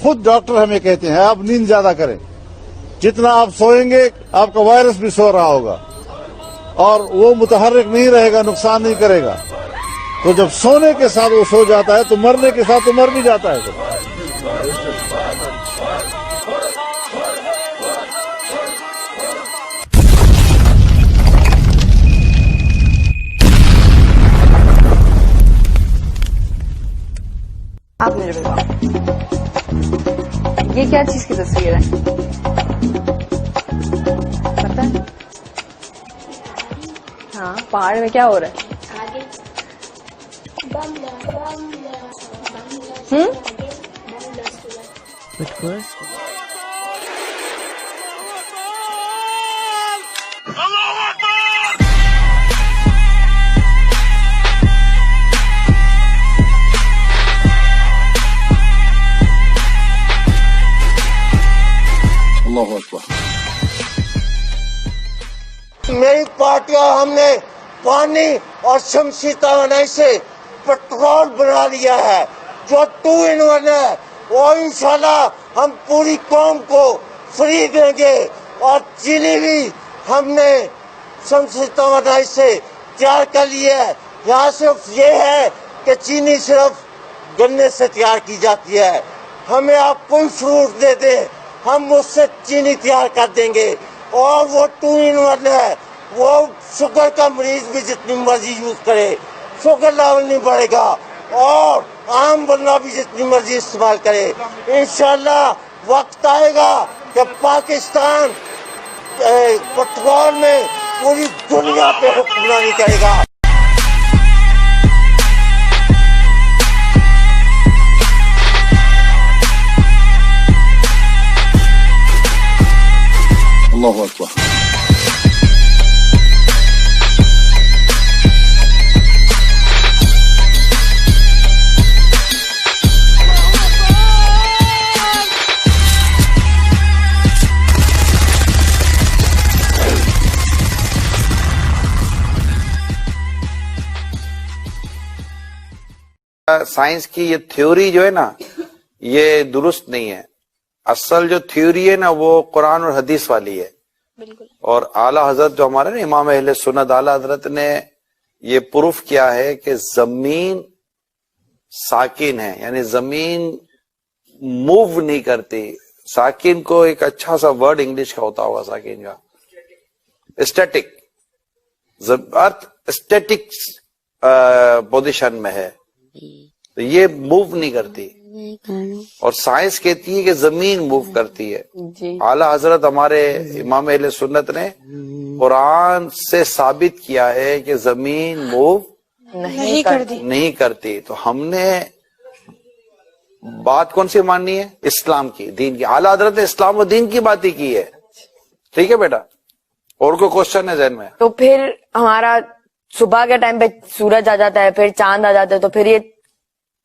خود ڈاکٹر ہمیں کہتے ہیں آپ نیند زیادہ کریں، جتنا آپ سوئیں گے آپ کا وائرس بھی سو رہا ہوگا اور وہ متحرک نہیں رہے گا، نقصان نہیں کرے گا. تو جب سونے کے ساتھ وہ سو جاتا ہے تو مرنے کے ساتھ تو مر بھی جاتا ہے. آپ میرے بتاؤ یہ کیا چیز کی تصویر ہے؟ پتہ ہے؟ ہاں پہاڑ میں کیا ہو رہا ہے؟ میری پارٹیاں ہم نے پانی اور شمسی توانائی سے پیٹرول بنا لیا ہے جو 2 in 1 ہے، اور انشاءاللہ ہم پوری قوم کو فری دیں گے. اور چینی بھی ہم نے شمسی توانائی سے تیار کر لی ہے. یہاں صرف یہ ہے کہ چینی صرف گنے سے تیار کی جاتی ہے. ہمیں آپ کوئی فروٹ دے دیں ہم اس سے چینی تیار کر دیں گے. اور وہ 2 in 1 ہے، وہ شوگر کا مریض بھی جتنی مرضی یوز کرے شوگر لیول نہیں بڑھے گا، اور عام بندہ بھی جتنی مرضی استعمال کرے. انشاءاللہ وقت آئے گا کہ پاکستان پیٹرول میں پوری دنیا پہ حکمرانی کرے گا. اللہ اکبر. سائنس کی یہ تھیوری جو ہے نا یہ درست نہیں ہے. اصل جو تھیوری ہے نا وہ قرآن اور حدیث والی ہے. اور اعلیٰ حضرت جو ہمارے نا امام اہل سنت اعلیٰ حضرت نے یہ پروف کیا ہے کہ زمین ساکن ہے، یعنی زمین موو نہیں کرتی. ساکن کو ایک اچھا سا ورڈ انگلش کا ہوتا ہوگا ساکن کا، اسٹیٹک. ارتھ اسٹیٹک پوزیشن میں ہے تو یہ موو نہیں کرتی. اور سائنس کہتی ہے کہ زمین موو کرتی ہے. اعلیٰ حضرت ہمارے امام اہل سنت نے قرآن سے ثابت کیا ہے کہ زمین موو نہیں کرتی. تو ہم نے بات کون سی ماننی ہے؟ اسلام کی، دین کی. اعلیٰ حضرت نے اسلام و دین کی بات ہی کی ہے. ٹھیک ہے بیٹا، اور کوئی کوشچن ہے ذہن میں؟ تو پھر ہمارا صبح کے ٹائم پہ سورج آ جاتا ہے، پھر چاند آ جاتا ہے، تو پھر یہ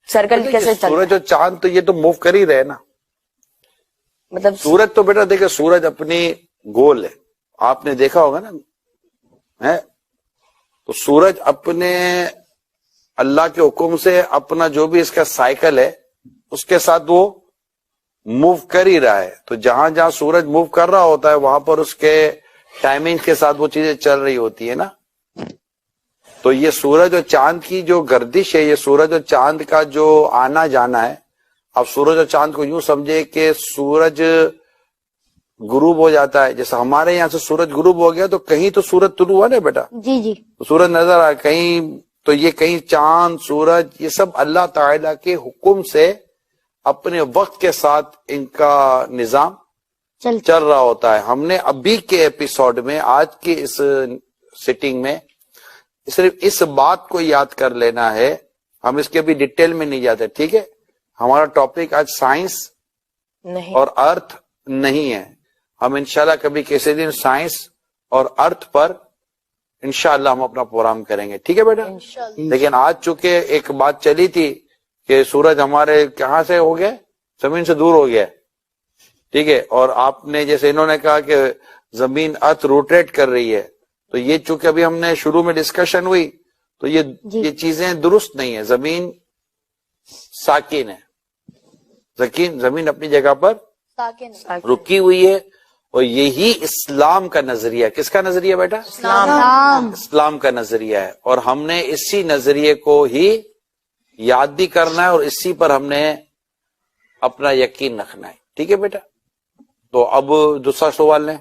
سرکل کیسے چلتا ہے؟ سورج اور چاند تو یہ تو موو کر ہی رہے نا. مطلب سورج تو بیٹا دیکھیں سورج اپنی گول ہے، آپ نے دیکھا ہوگا نا ہے. تو سورج اپنے اللہ کے حکم سے اپنا جو بھی اس کا سائیکل ہے اس کے ساتھ وہ موو کر ہی رہا ہے. تو جہاں جہاں سورج موو کر رہا ہوتا ہے وہاں پر اس کے ٹائمنگ کے ساتھ وہ چیزیں چل رہی ہوتی ہے نا. تو یہ سورج اور چاند کی جو گردش ہے، یہ سورج اور چاند کا جو آنا جانا ہے. اب سورج اور چاند کو یوں سمجھے کہ سورج غروب ہو جاتا ہے، جیسے ہمارے یہاں سے سورج غروب ہو گیا تو کہیں تو سورج طلوع ہوا نا بیٹا، جی سورج نظر آئے کہیں. تو یہ کہیں چاند سورج یہ سب اللہ تعالیٰ کے حکم سے اپنے وقت کے ساتھ ان کا نظام چل رہا ہوتا ہے. ہم نے ابھی کے ایپیسوڈ میں آج کی اس سیٹنگ میں صرف اس بات کو یاد کر لینا ہے، ہم اس کے بھی ڈیٹیل میں نہیں جاتے. ٹھیک ہے، ہمارا ٹاپک آج سائنس اور ارتھ نہیں ہے. ہم انشاءاللہ کبھی کسی دن سائنس اور ارتھ پر انشاءاللہ ہم اپنا پروگرام کریں گے. ٹھیک ہے بیٹا. لیکن آج چونکہ ایک بات چلی تھی کہ سورج ہمارے کہاں سے ہو گیا، زمین سے دور ہو گیا. ٹھیک ہے، اور آپ نے جیسے انہوں نے کہا کہ زمین ارتھ روٹیٹ کر رہی ہے، تو یہ چونکہ ابھی ہم نے شروع میں ڈسکشن ہوئی تو یہ چیزیں درست نہیں ہیں. زمین ساکن ہے زمین اپنی جگہ پر رکی ہوئی ہے، اور یہی اسلام کا نظریہ. کس کا نظریہ بیٹا؟ اسلام کا نظریہ ہے. اور ہم نے اسی نظریے کو ہی یاد بھی کرنا ہے، اور اسی پر ہم نے اپنا یقین رکھنا ہے. ٹھیک ہے بیٹا؟ تو اب دوسرا سوال لیں.